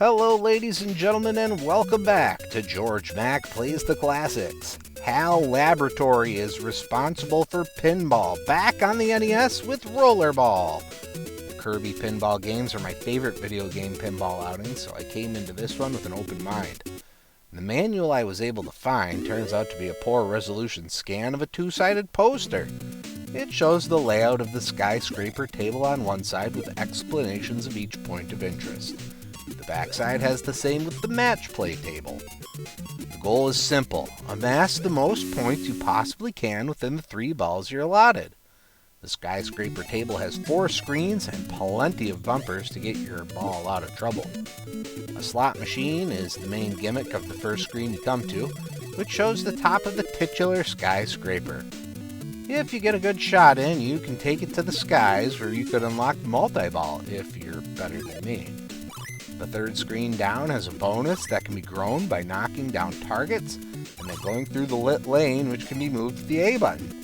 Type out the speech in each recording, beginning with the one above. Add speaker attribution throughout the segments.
Speaker 1: Hello, ladies and gentlemen, and welcome back to Georg Mack Plays the Classics. HAL Laboratory is responsible for pinball, back on the NES with Rollerball. The Kirby pinball games are my favorite video game pinball outings, so I came into this one with an open mind. The manual I was able to find turns out to be a poor resolution scan of a two-sided poster. It shows the layout of the skyscraper table on one side with explanations of each point of interest. The backside has the same with the match play table. The goal is simple: amass the most points you possibly can within the 3 balls you're allotted. The skyscraper table has 4 screens and plenty of bumpers to get your ball out of trouble. A slot machine is the main gimmick of the first screen you come to, which shows the top of the titular skyscraper. If you get a good shot in, you can take it to the skies where you could unlock multi-ball if you're better than me. The third screen down has a bonus that can be grown by knocking down targets and then going through the lit lane, which can be moved with the A button.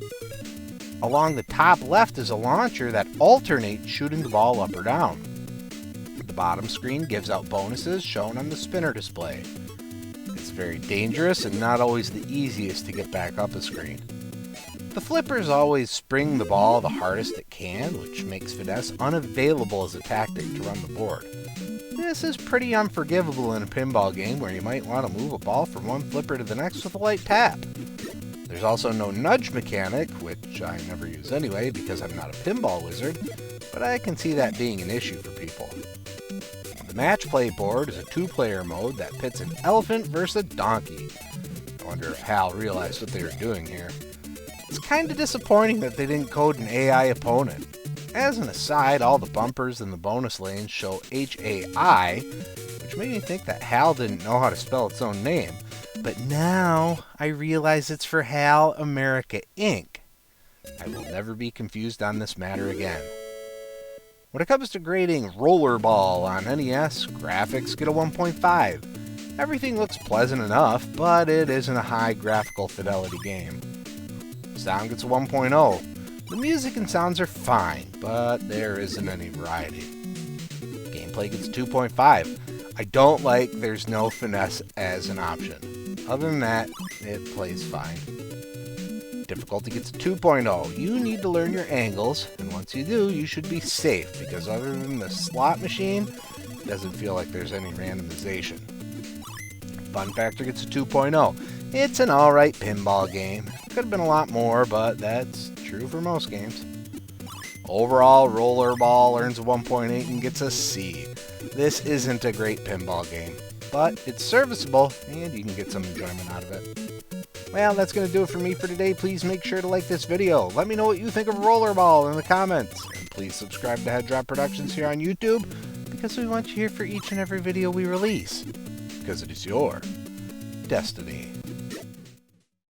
Speaker 1: Along the top left is a launcher that alternates shooting the ball up or down. The bottom screen gives out bonuses shown on the spinner display. It's very dangerous and not always the easiest to get back up a screen. The flippers always spring the ball the hardest it can, which makes finesse unavailable as a tactic to run the board. This is pretty unforgivable in a pinball game where you might want to move a ball from one flipper to the next with a light tap. There's also no nudge mechanic, which I never use anyway because I'm not a pinball wizard, but I can see that being an issue for people. The match play board is a 2-player mode that pits an elephant versus a donkey. I wonder if HAL realized what they were doing here. It's kind of disappointing that they didn't code an AI opponent. As an aside, all the bumpers in the bonus lanes show HAI, which made me think that HAL didn't know how to spell its own name. But now I realize it's for HAL America Inc. I will never be confused on this matter again. When it comes to grading Rollerball on NES, graphics get a 1.5. Everything looks pleasant enough, but it isn't a high graphical fidelity game. Sound gets a 1.0. The music and sounds are fine, but there isn't any variety. Gameplay gets a 2.5. I don't like there's no finesse as an option. Other than that, it plays fine. Difficulty gets a 2.0. You need to learn your angles, and once you do, you should be safe, because other than the slot machine, it doesn't feel like there's any randomization. Fun factor gets a 2.0. It's an alright pinball game. Could have been a lot more, but that's true for most games. Overall, Rollerball earns a 1.8 and gets a C. This isn't a great pinball game, but it's serviceable and you can get some enjoyment out of it. Well, that's going to do it for me for today. Please make sure to like this video. Let me know what you think of Rollerball in the comments. And please subscribe to Head Drop Productions here on YouTube, because we want you here for each and every video we release. Because it is your destiny.